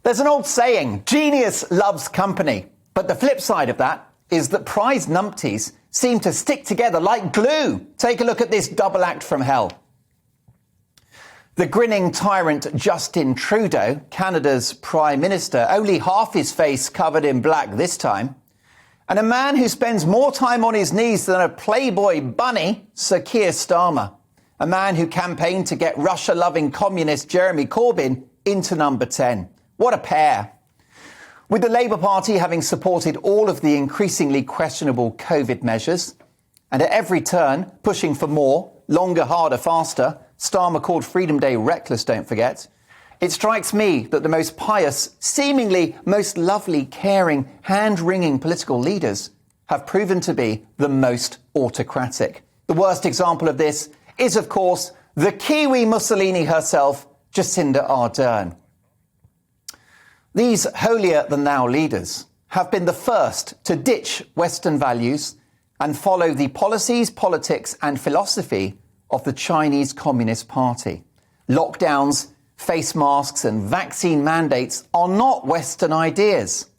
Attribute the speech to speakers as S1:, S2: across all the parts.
S1: There's an old saying, genius loves company. But the flip side of that is that prize numpties seem to stick together like glue. Take a look at this double act from hell. The grinning tyrant Justin Trudeau, Canada's Prime Minister, only half his face covered in black this time. And a man who spends more time on his knees than a Playboy bunny, Sir Keir Starmer. A man who campaigned to get Russia-loving communist Jeremy Corbyn into number 10. What a pair. With the Labour Party having supported all of the increasingly questionable COVID measures, and at every turn pushing for more, longer, harder, faster, Starmer called Freedom Day reckless, don't forget, it strikes me that the most pious, seemingly most lovely, caring, hand-wringing political leaders have proven to be the most autocratic. The worst example of this is, of course, the Kiwi Mussolini herself, Jacinda Ardern. These holier-than-thou leaders have been the first to ditch Western values and follow the policies, politics and philosophy of the Chinese Communist Party. Lockdowns, face masks and vaccine mandates are not Western ideas.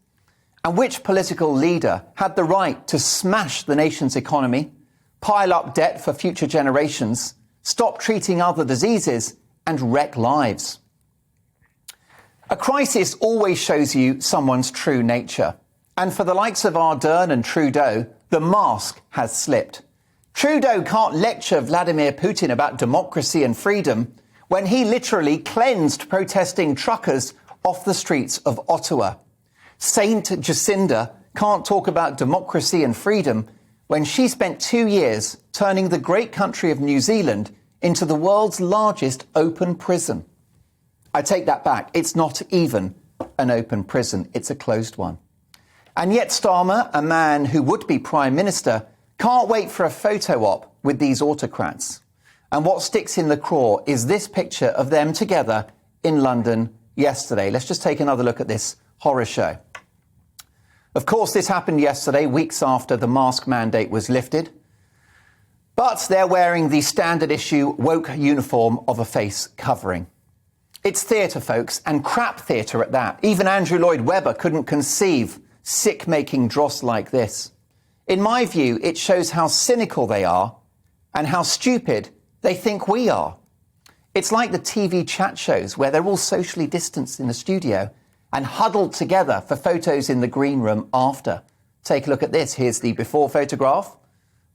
S1: And which political leader had the right to smash the nation's economy, pile up debt for future generations, stop treating other diseases and wreck lives? A crisis always shows you someone's true nature. And for the likes of Ardern and Trudeau, the mask has slipped. Trudeau can't lecture Vladimir Putin about democracy and freedom when he literally cleansed protesting truckers off the streets of Ottawa. Saint Jacinda can't talk about democracy and freedom when she spent 2 years turning the great country of New Zealand into the world's largest open prison. I take that back. It's not even an open prison. It's a closed one. And yet Starmer, a man who would be Prime Minister, can't wait for a photo op with these autocrats. And what sticks in the craw is this picture of them together in London yesterday. Let's just take another look at this horror show. Of course, this happened yesterday, weeks after the mask mandate was lifted. But they're wearing the standard issue woke uniform of a face covering. It's theatre, folks, and crap theatre at that. Even Andrew Lloyd Webber couldn't conceive sick-making dross like this. In my view, it shows how cynical they are and how stupid they think we are. It's like the TV chat shows where they're all socially distanced in the studio and huddled together for photos in the green room after. Take a look at this. Here's the before photograph.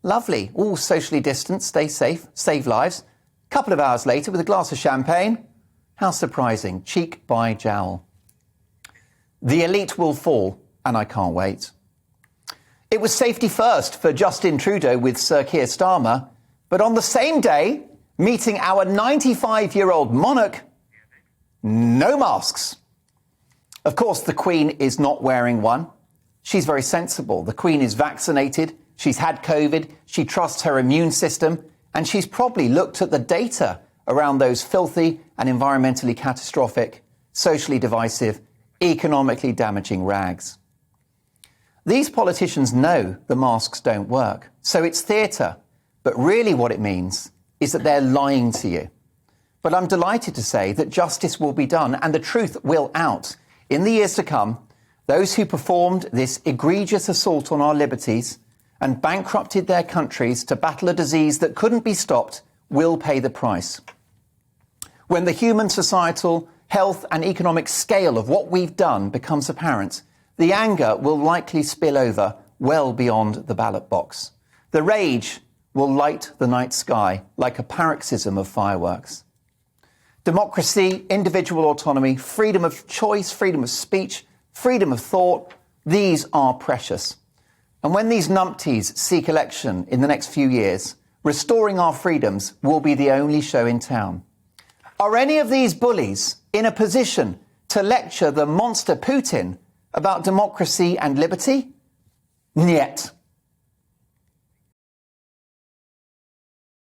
S1: Lovely. All socially distanced, stay safe, save lives. A couple of hours later with a glass of champagne. How surprising. Cheek by jowl. The elite will fall, and I can't wait. It was safety first for Justin Trudeau with Sir Keir Starmer, but on the same day, meeting our 95-year-old monarch, no masks. Of course, the Queen is not wearing one. She's very sensible. The Queen is vaccinated, she's had COVID, she trusts her immune system, and she's probably looked at the data around those filthy and environmentally catastrophic, socially divisive, economically damaging rags. These politicians know the masks don't work, so it's theatre. But really what it means is that they're lying to you. But I'm delighted to say that justice will be done and the truth will out. In the years to come, those who performed this egregious assault on our liberties and bankrupted their countries to battle a disease that couldn't be stopped will pay the price. When the human, societal, health and economic scale of what we've done becomes apparent, the anger will likely spill over well beyond the ballot box. The rage will light the night sky like a paroxysm of fireworks. Democracy, individual autonomy, freedom of choice, freedom of speech, freedom of thought, these are precious. And when these numpties seek election in the next few years, restoring our freedoms will be the only show in town. Are any of these bullies in a position to lecture the monster Putin about democracy and liberty? Niet.